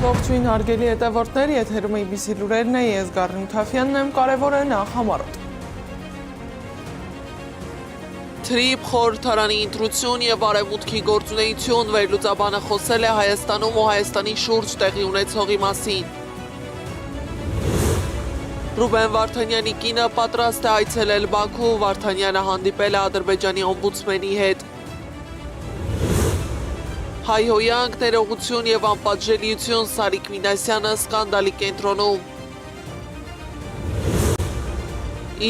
Ողջույն հարգելի հետևորդներ, եթերում ABC լուրերն է, ես Գառնիկ Թաֆյանն եմ, կարևոր է նախ համառոտ։ Թրիփ խորհրդարանի ընտրություն եւ արևմուտքի գործունեություն վերլուծաբանը խոսել է Հայաստանում ու Հայաստանի շուրջ տեղի ունեցողի մասին։ Ռուբեն Վարդանյանի կինը պատրաստ է այցելել Բաքու, Վարդանյանը հանդիպել է Ադրբեջանի օմբուդսմենի հետ։ Հայհոյանք, ներողություն եւ անպատժելիություն Սարիկ Մինասյանը սկանդալի կենտրոնում։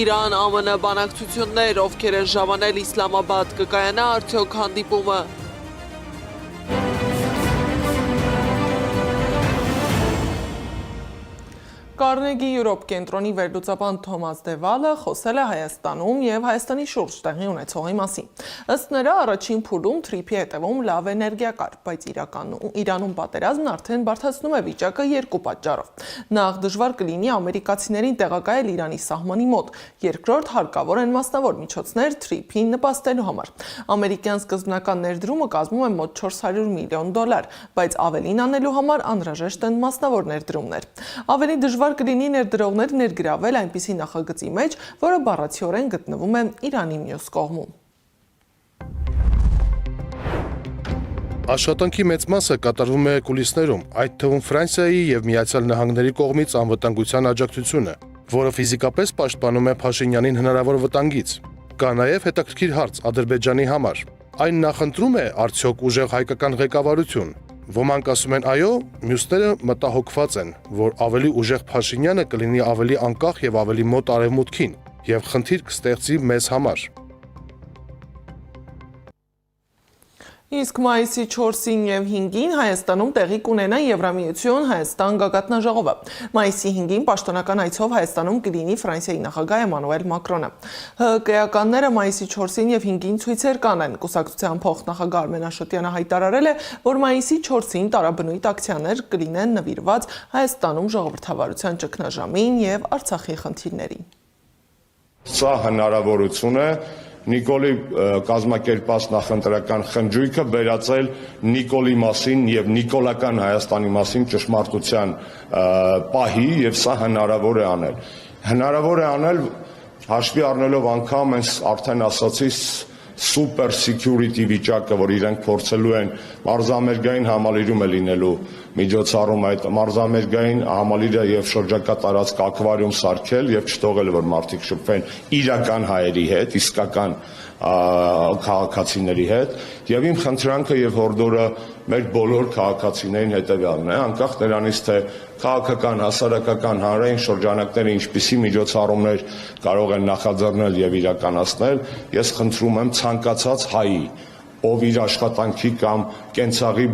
Իրան-ԱՄՆ բանակցություններ, ովքեր են ժամանել Իսլամաբադ, կկայանա արդյոք հանդիպումը։ Կարնեգի Յուրոպ կենտրոնի վերլուծաբան Թոմաս Դևալը խոսել է Հայաստանում եւ Հայաստանի շուրջ տեղի ունեցողի մասին։ Ըստ նրա, առաջին փուլում Թրիփի հետևում լավ էներգիա կար, բայց Իրանում պատերազմն արդեն բարդացնում է վիճակը երկու պատճառով։ Նախ դժվար կլինի ամերիկացիներին տեղակայել Իրանի սահմանի մոտ, երկրորդ հարկավոր են մասնավոր միջոցներ Թրիփին նպաստելու համար։ Ամերիկյան սկզբնական ներդրումը կազմում է մոտ $400 միլիոն, բայց ավելին անելու համար անհրաժեշտ են մասնավոր ներդրումներ։ Ավելի դժվար կլինի ներդրողներ ներգրավել այնպիսի նախագծի մեջ, որը բառացիորեն գտնվում է Իրանի մյուս կողմում։ Աշխատանքի մեծ մասը կատարվում է կուլիսներում, այդ թվում Ֆրանսիայի եւ Միացյալ Նահանգների կողմից անվտանգության աջակցությունը, որը ֆիզիկապես պաշտպանում է Փաշինյանին հնարավոր վտանգից։ Կա նաեւ հետաքրքիր հարց Ադրբեջանի համար։ Այն նախընտրում է արդյոք ուժեղ հայկական ղեկավարություն։ Ոմանք ասում են այո, մյուսները մտահոգված են, որ ավելի ուժեղ Փաշինյանը կլինի ավելի անկախ եւ ավելի մոտ արևմուտքին եւ խնդիր կստեղծի մեզ համար։ Իսկ մայիսի 4-ին եւ 5-ին Հայաստանում տեղի կունենա Եվրամիություն Հայաստան գագաթնաժողովը։ Մայիսի 5-ին պաշտոնական այցով Հայաստանում կլինի Ֆրանսիայի նախագահ Էմանուել Մակրոնը։ ՀԿ-ականները մայիսի 4-ին եւ 5-ին ցույցեր կանեն։ Կուսակցության փոխնախագահ Արմեն Աշոտյանը հայտարարել է, որ մայիսի 4-ին տարաբնույթ ակցիաներ կլինեն նվիրված Հայաստանում ժողովրդավարության ճգնաժամին եւ Արցախի խնդիրներին։ Սա հնարավորություն է Նիկոլի կազմակերպած նախընտրական խնջույքը վերածել Նիկոլի մասին եւ նիկոլական Հայաստանի մասին ճշմարտության պահի եւ սա հնարավոր է անել։ Հնարավոր է անել հաշվի առնելով անգամ այս արդեն ասացի super security վիճակը, որ իրենք փորձելու են մարզամերգային համալիրում է լինելու միջոցառում այդ մարզամերգային համալիրը եւ շրջակա տարածք ակվարիում սարքել եւ չթողել որ մարդիկ շփվեն իրական հայերի հետ, իսկական քաղաքացիների հետ եւ իմ խնդրանքը եւ հորդորը մեր բոլոր քաղաքացիներին հետեւյալն է, անկախ նրանից թե քաղաքական, հասարակական, հանրային շրջանակները ինչպիսի միջոցառումներ կարող են նախաձեռնել եւ իրականացնել, ես խնդրում եմ ցանկացած հայի, ով իր աշխատանքի կամ կենցաղի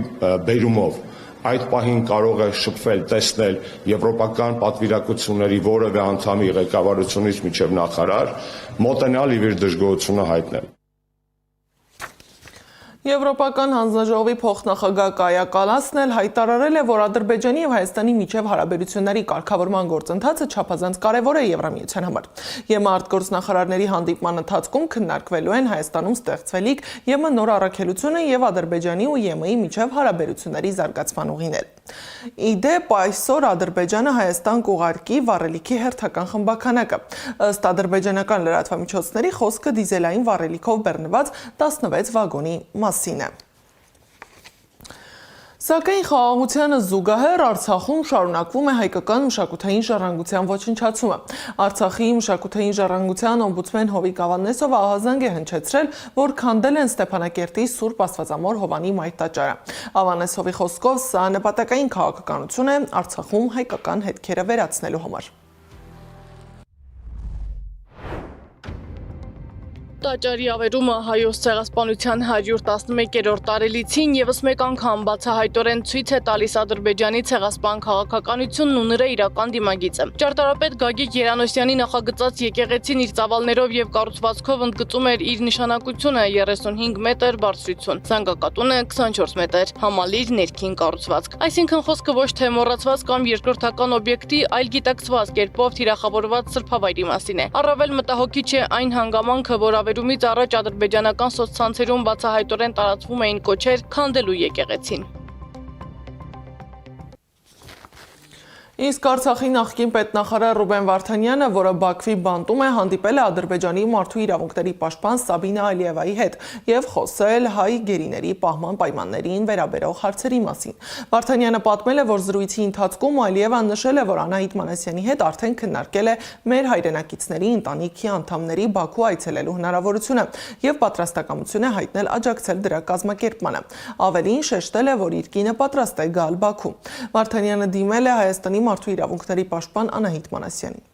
բերումով այդ պահին կարող է շփվել, տեսնել եվրոպական պատվիրակությունների որևէ անդամի ղեկավարությունից մինչև նախարար, մոտենալ իր դժգոհությունը հայտնել։ Եվրոպական հանձնաժողովի փոխնախագահ Կայա Կալասն էլ հայտարարել է, որ Ադրբեջանի եւ Հայաստանի միջև հարաբերությունների կարգավորման գործընթացը չափազանց կարևոր է Եվրամիության համար։ ԵՄ արտգործնախարարների հանդիպման ընթացքում քննարկվելու են Հայաստանում ստեղծվելիք ԵՄ նոր առաքելությունը եւ Ադրբեջանի ու ԵՄ-ի միջև հարաբերությունների զարգացման ուղիներ։ Իդեպ այսօր Ադրբեջանը Հայաստան կուղարկի վառելիքի հերթական խմբականակը։ Ըստ ադրբեջանական լրատվամիջոցների խոսքը դիզելային վառելիքով բեռնված 16 վագոնի մասին է։ Սակայն խաղաղությանը զուգահեռ Արցախում շարունակվում է հայկական մշակութային ժառանգության ոչնչացումը։ Արցախի մշակութային ժառանգության օմբուդսմեն Հովիկ Ավանեսովը ահազանգ է հնչեցրել, որ քանդել են Ստեփանակերտի Սուրբ Աստվածամոր Հովանի մայրտաճարը։ Ավանեսովի խոսքով սա նպատակային քաղաքականություն է Արցախում հայկական հետքերը վերացնելու համար։ Տաճարի ավերումը հայոց ցեղասպանության 111-րդ տարելիցին եւս մեկ անգամ բացահայտորեն ցույց է տալիս Ադրբեջանի ցեղասպան քաղաքականությունն ու նրա իրական դիմագիծը։ Ճարտարապետ Գագիկ Երանոսյանի նախագծած եկեղեցին իր ծավալներով եւ կառուցվածքով ընդգծում էր իր նշանակությունը 35 մետր բարձրություն, զանգակատունը 24 մետր, համալիր ներքին կառուցվածք։ Այսինքն խոսքը ոչ թե մոռացված կամ երկրորդական օբյեկտի, այլ գիտակցված կերպով թիրախավորված սրբավայրի մասին է։ Առավել մտահոգիչ է այն հանգամանքը, որ ավերումից առաջ ադրբեջանական սոցցանցերում բացահայտորեն տարածվում էին կոչեր քանդելու եկեղեցին։ Իսկ Արցախի նախկին պետնախարար Ռուբեն Վարդանյանը, որը Բաքվի բանտում է, հանդիպել է Ադրբեջանի մարդու իրավունքների պաշտպան Սաբինա Ալիևայի հետ եւ խոսել հայ գերիների պահման պայմաններին վերաբերող հարցերի մասին։ Վարդանյանը պատմել է, որ զրույցի ընթացքում Ալիևան նշել է, որ Անահիտ Մանասյանի հետ արդեն քննարկել է մեր հայրենակիցների ընտանիքի անդամների Բաքու այցելելու հնարավորությունը եւ պատրաստակամություն է հայտնել աջակցել դրա կազմակերպմանը։ Ավելին շեշտել է, որ իր կինը պատրաստ է գալ Բաքու։ Վարդանյանը դիմել է Հայաստանի մարդու իրավունքների պաշտպան Անահիտ Մանասյանին։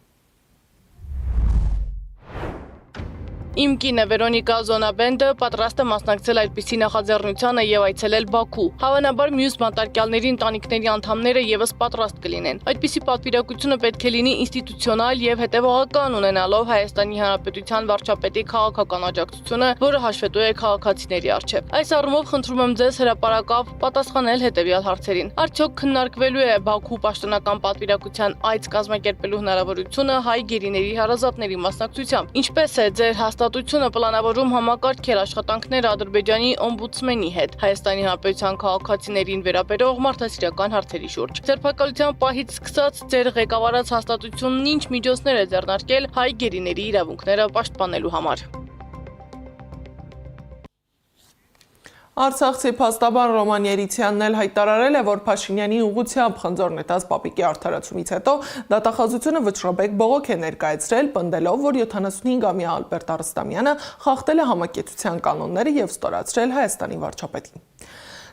Իմ կինը Վերոնիկա Զոնաբենդը պատրաստ է մասնակցել այդպիսի նախաձեռնությանը եւ այցելել Բաքու։ Հավանաբար մյուս բանտարկյալների ընտանիքների անդամները եւս պատրաստ կլինեն։ Այդպիսի պատվիրակությունը պետք է լինի ինստիտուցիոնալ եւ հետեւողական, ունենալով Հայաստանի Հանրապետության վարչապետի քաղաքական աջակցությունը, որը հաշվետու է քաղաքացիների առջեւ։ Այս առումով խնդրում եմ ձեզ հրապարակավ պատասխանել հետեւյալ հարցերին։ Արդյոք քննարկվելու է Բաքու պաշտոնական պատվիրակության այց կազմակերպելու հնարավորությունը հայ գերիների հարազատների մասնակցությամբ։ Ինչպես է ձեր հաստատությունը պլանավորում համակարգել աշխատանքներ Ադրբեջանի օմբուդսմենի հետ Հայաստանի Հանրապետության քաղաքացիներին վերաբերող մարդասիրական հարցերի շուրջ։ Ձերբակալության պահից սկսած ձեր ղեկավարած հաստատությունն ինչ միջոցներ է ձեռնարկել հայ գերիների իրավունքները պաշտպանելու համար։ Արցախցի փաստաբան Ռոման Երիցյանն էլ հայտարարել է, որ Փաշինյանի ուղղությամբ խնձոր նետած պապիկի արդարացումից հետո դատախազությունը վճռաբեկ բողոք է ներկայացրել, պնդելով, որ 75-ամյա Ալբերտ Արստամյանը խախտել է համակեցության կանոնները եւ ստորացրել Հայաստանի վարչապետին։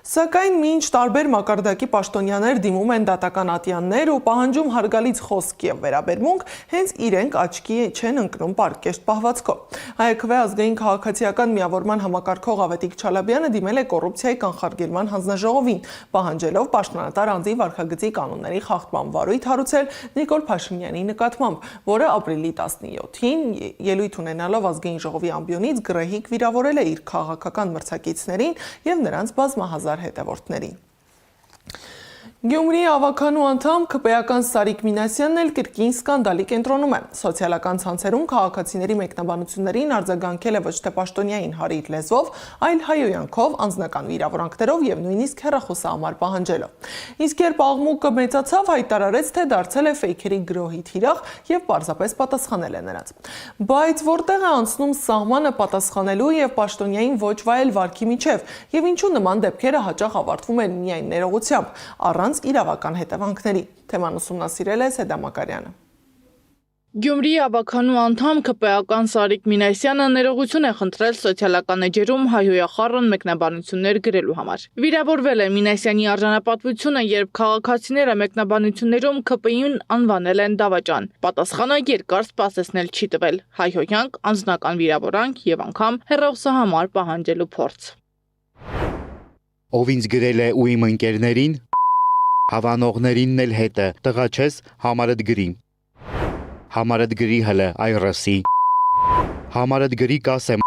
Սակայն մինչ տարբեր մակարդակի պաշտոնյաներ դիմում են դատական ատյաններ ու պահանջում հարգալից խոսք եւ վերաբերմունք, հենց իրենք աչքի չեն ընկնում պարկեշտ պահվածքով։ Հայաքվե ազգային քաղաքացիական միավորման համակարգող Ավետիք Չալաբյանը դիմել է կոռուպցիայի կանխարգելման հանձնաժողովին, պահանջելով պաշտոնատար անձի վարքագծի կանոնների խախտման վարույթ հարուցել Նիկոլ Փաշինյանի նկատմամբ, որը ապրիլի 17-ին ելույթ ունենալով ազգային ժողովի ամբիոնից գրեհիկ վիրավորել է իր քաղաքական մրցակիցներին եւ նրանց բազմահազար հետևորդներին։ Գյումրիի ավականու անդամ ԿՊԵ-ական Սարիկ Մինասյանն էլ կրկին սկանդալի կենտրոնում է։ Սոցիալական ցանցերում քաղաքացիների մեկնաբանություններին արձագանքել է ոչ թե պաշտոնյային հարիր լեզվով, այլ հայոյանքով, անձնական վիրավորանքներով եւ նույնիսկ հեռախոսահամար պահանջելով։ Իսկ երբ աղմուկը մեծացավ, հայտարարեց, թե դարձել է ֆեյքերի գրոհի թիրախ եւ պարզապես պատասխանել է նրանց։ Բայց որտեղ է անցնում սահմանը պատասխանելու եւ պաշտոնյային ոչ վայել վարքի միջև, եւ ինչու նման դեպքերը հաճախ ավարտվում են միայն ներողությամբ, առանց իրավական հետևանքների։ Թեման ուսումնասիրել է Սեդա Մակարյանը։ Գյումրիի ավականու անդամ ԿՊԵ-ական Սարիկ Մինասյանը ներողություն է խնդրել սոցիալական էջերում հայհոյախառն մեկնաբանություններ գրելու համար։ Վիրավորվել է Մինասյանի արժանապատվությունը, երբ քաղաքացիները մեկնաբանություններում ԿՊԻ-ին անվանել են դավաճան։ Պատասխանը երկար սպասեցնել չի տվել։ Հայհոյանք, անձնական վիրավորանք եւ անգամ հեռախոսահամար պահանջելու փորձ։ Ով ինձ գրել է ու իմ ընկերներին, հավանողներինն էլ հետը, տղա չես, համարդ գրի։ Համարդ գրի հլը այրասի։ Համարդ գրի կասեմ,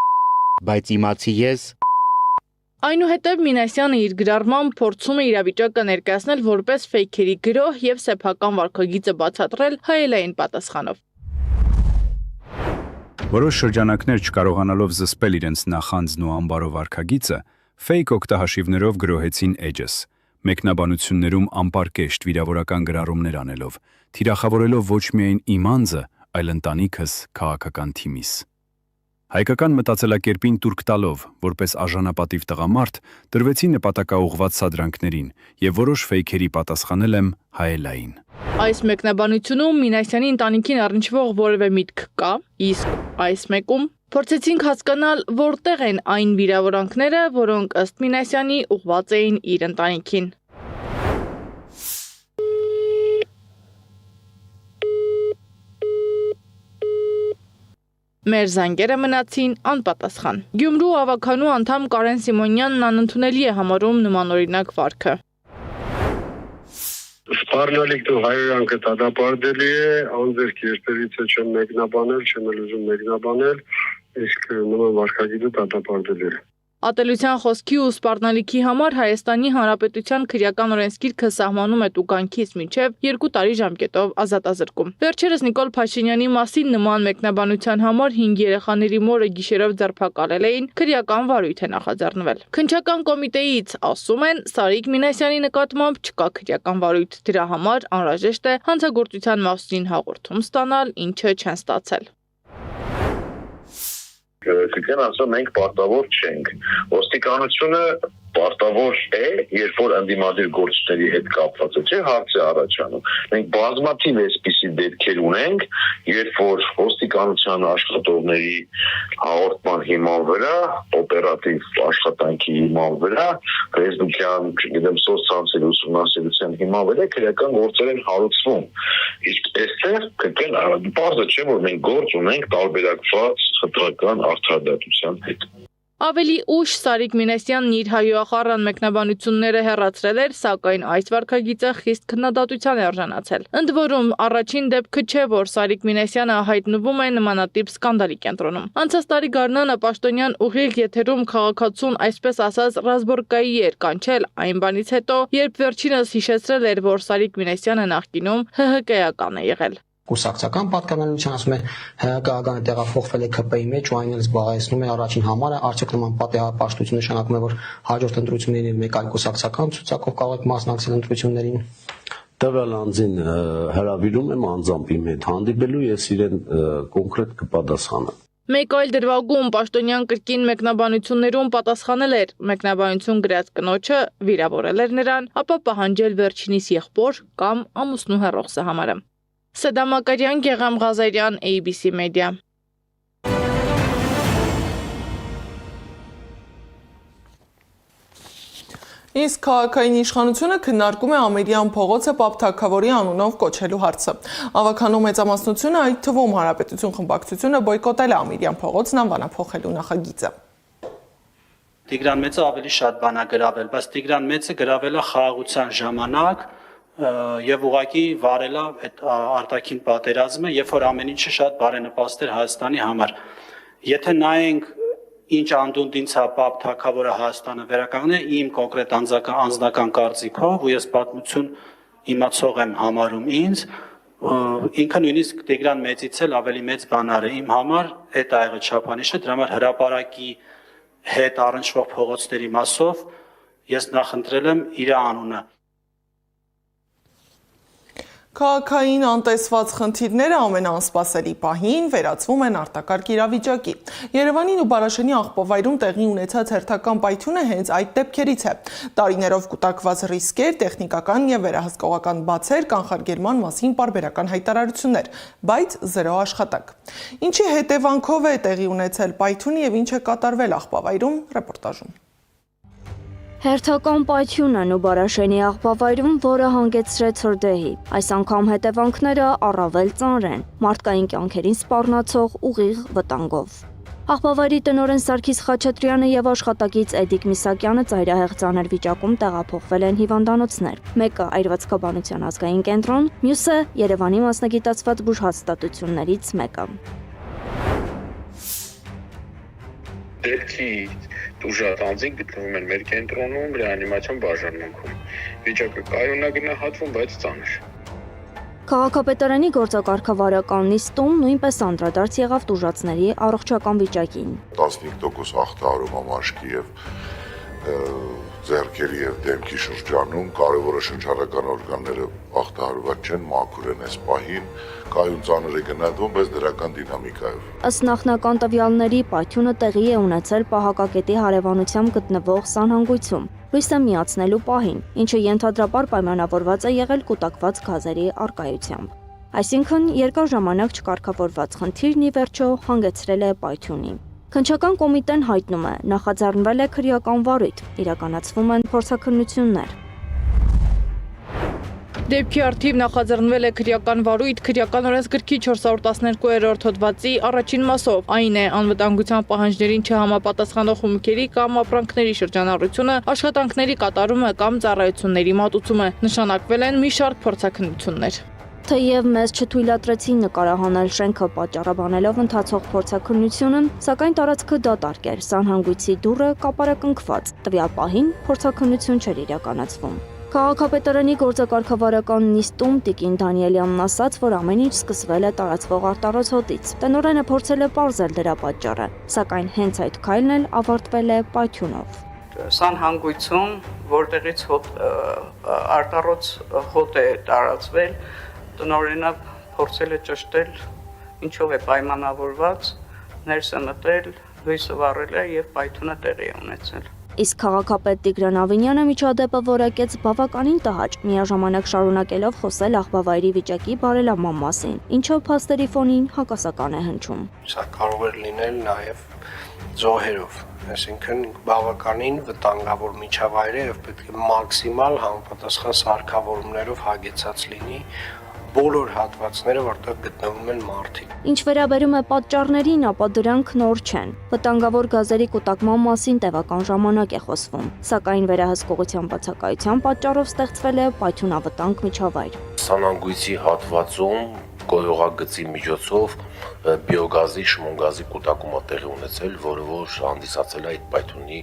բայց իմացի ես։ Այնուհետև Մինասյանը իր գրառմամբ փորձում է իրավիճակը ներկայացնել որպես ֆեյքերի գրոհ եւ սեփական վարքագիծը բացատրել հայելային պատասխանով։ Որոշ շրջանակներ չկարողանալով զսպել իրենց նախանձն ու ամբարով վարքագիծը, ֆեյք օգտահաշիվներով գրոհեցին էջս, մեկնաբանություններում անպարկեշտ վիրավորական գրառումներ անելով, թիրախավորելով ոչ միայն իմ անձը, այլ ընտանիքս, քաղաքական թիմիս։ Հայկական մտածելակերպին տուրք տալով, որպես արժանապատիվ տղամարդ, տրվեցի նպատակաուղղված սադրանքներին եւ որոշ ֆեյքերի պատասխանել եմ հայելային։ Այս մեկնաբանությունում Մինասյանի ընտանիքին առնչվող որևէ միտք կա, իսկ այս մեկում փորձեցինք հասկանալ, որտեղ են այն վիրավորանքները, որոնք ըստ Մինասյանի ուղղված էին իր ընտանիքին։ Մեր զանգերը մնացին անպատասխան։ Գյումրու ավականու անդամ Կարեն Սիմոնյանն անընդունելի է համարում նմանօրինակ վարքը։ Սպառնալիք դու հայոյանքը դատապարտելի է, անձեր կերտերից է չեմ մեկնաբանել, չեմ էլ ուզում մեկնաբանել, իսկ նման վարքագիծը դատապարտելի է։ Ատելության խոսքի ու սպառնալիքի համար Հայաստանի Հանրապետության քրեական օրենսգիրքը սահմանում է տուգանքից մինչև 2 տարի ժամկետով ազատազրկում։ Վերջերս Նիկոլ Փաշինյանի մասին նման մեկնաբանության համար 5 երեխաների մորը գիշերով ձերբակալել էին, քրեական վարույթ է նախաձեռնվել։ Քննչական կոմիտեից ասում են, Սարիկ Մինասյանի նկատմամբ չկա քրեական վարույթ, դրա համար անհրաժեշտ է հանցագործության մասին հաղորդում ստանալ, ինչը չեն ստացել։ Կգան ասում մենք պարտավոր չենք։ Ոստիկանությունը պարտավոր է, երբ որ ընդդիմադիր գործիչների հետ կապված է, չէ՞, հարց է առաջանում։ Մենք բազմաթիվ այսպիսի դեպքեր ունենք, երբ որ ոստիկանության աշխատողների հաղորդման հիման վրա, օպերատիվ աշխատանքի հիման վրա, ռեզդուկյան, չգիտեմ, սոցցանցերի ուսումնասիրության հիման վրա քրեական գործեր են հարուցվում։ Իսկ այստեղ կգան բարձր չէ, որ մենք գործ ունենք տարբերակված խտրական արդարադատության հետ։ Ավելի ուշ Սարիկ Մինասյանն իր հայոախառն մեկնաբանությունները հեռացրել էր, սակայն այս վարքագիծը խիստ քննադատության է արժանացել։ Ընդ որում, առաջին դեպքը չէ, որ Սարիկ Մինասյանը հայտնվում է նմանատիպ սկանդալի կենտրոնում։ Անցած տարի գարնանը Պաշտոնյան ուղիղ եթերում քաղաքացուն այսպես ասած ռազմորկայի էր կանչել այն բանից հետո, երբ վերջինս հիշեցրել էր, որ Սարիկ Մինասյանը նախկինում ՀՀԿ-ական է եղել։ Կուսակցական պատկանելիության ասում է ՀԿ-ականը տեղափոխվել է ՔՊ-ի մեջ ու այն էլ զբաղեցնում է առաջին համարը, արդյոք նման պատահապաշտություն նշանակում է, որ հաջորդ ընտրություններին մեկ այլ կուսակցական ցուցակով կարող եք մասնակցել ընտրություններին։ Տվյալ անձին հրավիրում եմ անձամբ իմ հետ հանդիպելու, ես իրեն կոնկրետ կպատասխանեմ։ Մեկ այլ դրվագում Պաշտոնյան կրկին մեկնաբանություններում պատասխանել էր, մեկնաբանություն գրած կնոջը վիրավորել էր նրան, ապա պահանջել վերջինիս եղբոր կամ ամուսնու հեռախոսը համարը։ Սեդա Մակարյան, Գեգամ Ղազարյան, ABC Media։ Իսկ քաղաքային իշխանությունը քննարկում է Ամիրյան փողոցը Պապ Թագավորի անունով կոչելու հարցը։ Ավագանու մեծամասնությունը, այդ թվում Հանրապետություն խմբակցությունը բոյկոտել է Ամիրյան փողոցն անվանափոխելու նախագիծը։ Տիգրան Մեծը ավելի շատ բան է գրավել, բայց Տիգրան Մեծը գրավել է խաղաղության ժամանակ եւ ուղղակի վարել է այդ արտաքին պատերազմը, երբ որ ամեն ինչը շատ բարենպաստ էր Հայաստանի համար։ Եթե նայենք ինչ անդունդ ինձ Պապ Թագավորը Հայաստանը վերականգնել, իմ կոնկրետ անձնական կարծիքով, ու ես պատմություն իմացող եմ համարում ինձ, ինքը նույնիսկ Տիգրան Մեծից էլ ավելի մեծ բանար է իմ համար, այդ ա եղել չափանիշը, դրա համար հրապարակի հետ առնչվող փողոցների մասով ես նախընտրել եմ իր անունը։ Քաղաքային անտեսված խնդիրները ամենաանսպասելի պահին վերածվում են արտակարգ իրավիճակի։ Երևանին ու Բարաշենի աղբավայրում տեղի ունեցած հերթական պայթյունը հենց այդ դեպքերից է։ Տարիներով կուտակված ռիսկեր, տեխնիկական եւ վերահսկողական բացեր, կանխարգելման մասին պարբերական հայտարարություններ, բայց զրո աշխատանք։ Ինչի հետևանքով է տեղի ունեցել պայթյունը եւ ինչ է կատարվել աղբավայրում, ռեպորտաժում։ Հերթական պայթյունն ու Բարաշենի աղբավայրում, որը հանգեցրեց հրդեհի։ Այս անգամ հետևանքները առավել ծանր են, մարդկային կյանքերին սպառնացող ուղիղ վտանգով։ Աղբավայրի տնօրեն Սարգիս Խաչատրյանը եւ աշխատակից Էդիկ Միսակյանը ծայրահեղ ծանր վիճակում տեղափոխվել են հիվանդանոցներ։ Մեկը այրվածքաբանության ազգային կենտրոն, մյուսը Երևանի մասնագիտացված բուժհաստատություններից մեկը։ Դեպքի տուժած անձինք գտնվում են մեր կենտրոնում, ռեանիմացիոն բաժանմունքում։ Վիճակը կայունագնահատվում, բայց ծանր։ Քաղաքապետարանի գործակարգավարական նիստում նույնպես անդրադարձ եղավ տուժածների առողջական վիճակին։ 15% ախտահարում ամաշկի եւ ձեռքերի եւ դեմքի շրջանում կարևորը շնչառական օրգանները ախտահարված չեն, մաքուր են այս պահին, կայուն ծանր է գնահատվում, բայց դրական դինամիկայով։ Ըստ նախնական տվյալների պայթյունը տեղի է ունեցել Պահակակետի հարևանությամբ գտնվող սանհանգույցում, լույսը միացնելու պահին, ինչը ենթադրաբար պայմանավորված է եղել կուտակված գազերի առկայությամբ։ Այսինքն երկար ժամանակ չկարգավորված խնդիրն ի վերջո հանգեցրել է պայթյունի։ Քննչական կոմիտեն հայտնում է, նախաձեռնվել է քրեական վարույթ, իրականացվում են փորձաքննություններ։ Դեպքի առթիվ նախաձեռնվել է քրեական վարույթ քրեական օրենսգրքի 412-րդ հոդվածի առաջին մասով, այն է անվտանգության պահանջներին չհամապատասխանող խմբերի կամ ապրանքների շրջանառությունը, աշխատանքների կատարումը կամ ծառայությունների մատուցումը։ Նշանակվել են մի շարք փորձաքննություններ։ Թեև մեզ չթույլատրեցին նկարահանել շենքը պատճառաբանելով ընթացող փորձաքննությունը, սակայն տարածքը դատարկ էր, սանհանգույցի դուռը կապարակնքված, տվյալ պահին փորձաքննություն չէր իրականացվում։ Քաղաքապետարանի գործակարգավարական նիստում Տիկին Դանիելյանն ասաց, որ ամեն ինչ սկսվել է տարածվող արտառոց հոտից։ Տնօրենը փորձել է պարզել դրա պատճառը, սակայն հենց այդ քայլն էլ ավարտվել է պայթյունով։ Սանհանգույցում, որտեղից արտառոց հոտ է տարածվել, տնօրենը փորձել է ճշտել, ինչով է պայմանավորված, ներս է մտել, լույսը վառել է եւ պայթյունը տեղի է ունեցել։ Իսկ քաղաքապետ Տիգրան Ավինյանը միջադեպը որակեց բավականին տհաճ, միաժամանակ շարունակելով խոսել աղբավայրի վիճակի բարելավման մասին, ինչով փաստերի ֆոնին հակասական է հնչում։ Սա կարող է լինել նաև զոհերով, այսինքն բավականին վտանգավոր միջավայր է եւ պետք է մաքսիմալ համապատասխան սարքավորումներով հագեցած լինի բոլոր հատվածները, որտեղ գտնվում են մարդիկ։ Ինչ վերաբերում է պատճառներին, ապա դրանք նոր չեն։ Վտանգավոր գազերի կուտակման մասին տևական ժամանակ է խոսվում, սակայն վերահսկողության բացակայության պատճառով ստեղծվել է պայթյունավտանգ միջավայր։ Սանհանգույցի հատվածում գոյողագծի միջոցով բիոգազի, շմոնգազի կուտակումը տեղի ունեցել, որը որ հանդիսացել է այդ պայթյունի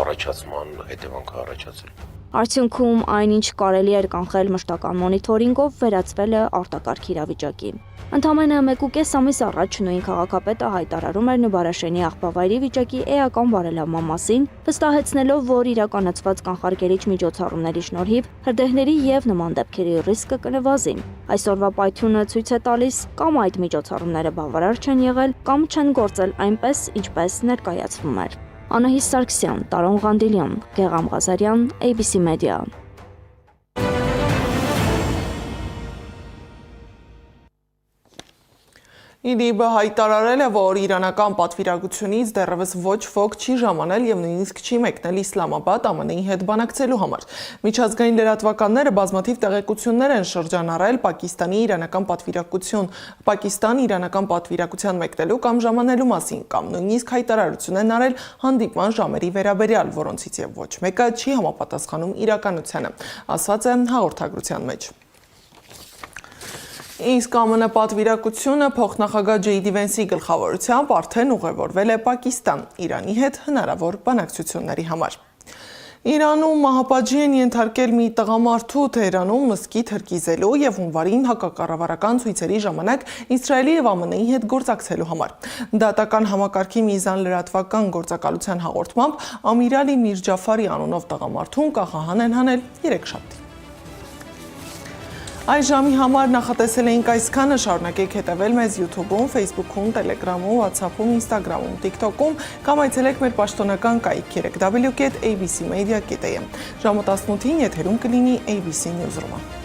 առաջացման հետևանքը առաջացել։ Արդյունքում այնինչ կարելի էր կանխել մշտական մոնիթորինգով վերածվել է արտակարգ իրավիճակի։ Ընդամենը 1.5 ամիս առաջ նույն քաղաքապետը հայտարարում էր Նուբարաշենի աղբավայրի վիճակի էական բարելավման մասին, վստահեցնելով, որ իրականացված կանխարգելիչ միջոցառումների շնորհիվ հրդեհների եւ նման դեպքերի ռիսկը կնվազի։ Այսօրվա պայթյունը ցույց է տալիս, կամ այդ միջոցառումները բավարար չեն եղել, կամ չեն գործել այնպես, ինչպես ներկայացվում էր։ Անահիս Սարգսյան, Տարոն Ղանդիլյան, Գեղամ Ղազարյան, ABC Media։ ԻԼԻՊ-ը հայտարարել է, որ իրանական պատվիրակությունից դեռևս ոչ ոք չի ժամանել եւ նույնիսկ չի մեկնել Իսլամաբադ ԱՄՆ-ի հետ բանակցելու համար։ Միջազգային լրատվականները բազմաթիվ տեղեկություններ են շրջանառել Պակիստան-իրանական պատվիրակության մեկնելու կամ ժամանելու մասին, կամ նույնիսկ հայտարարություն են արել հանդիպման ժամերի վերաբերյալ, որոնցից եւ ոչ մեկը չի համապատասխանում իրականությանը, ասված է հաղորդագրության մեջ։ Իսկ ԱՄՆ պատվիրակությունը փոխնախագահ Ջեյդի Վենսի գլխավորությամբ արդեն ուղևորվել է Պակիստան Իրանի հետ հնարավոր բանակցությունների համար։ Իրանում մահապատժի են ենթարկել մի տղամարդու Թեհրանում մզկիթ հրկիզելու եւ հունվարին հակակառավարական ցույցերի ժամանակ Իսրայելի եւ ԱՄՆ-ի հետ գործակցելու համար։ Դատական համակարգի միզան լրատվական գործակալության հաղորդմամբ Ամիրալի Միրջաֆարի անունով տղամարդուն կախահան են հանել երեքշաբթի։ Այս ժամի համար նախատեսել էինք այսքանը, շարունակեք հետևել մեզ YouTube-ում, Facebook-ում, Telegram-ում, WhatsApp-ում, Instagram-ում, TikTok-ում կամ այցելեք մեր պաշտոնական կայք www.abcmedia.am։ Ժամը 18-ին եթերում կլինի ABC Newsroom-ը։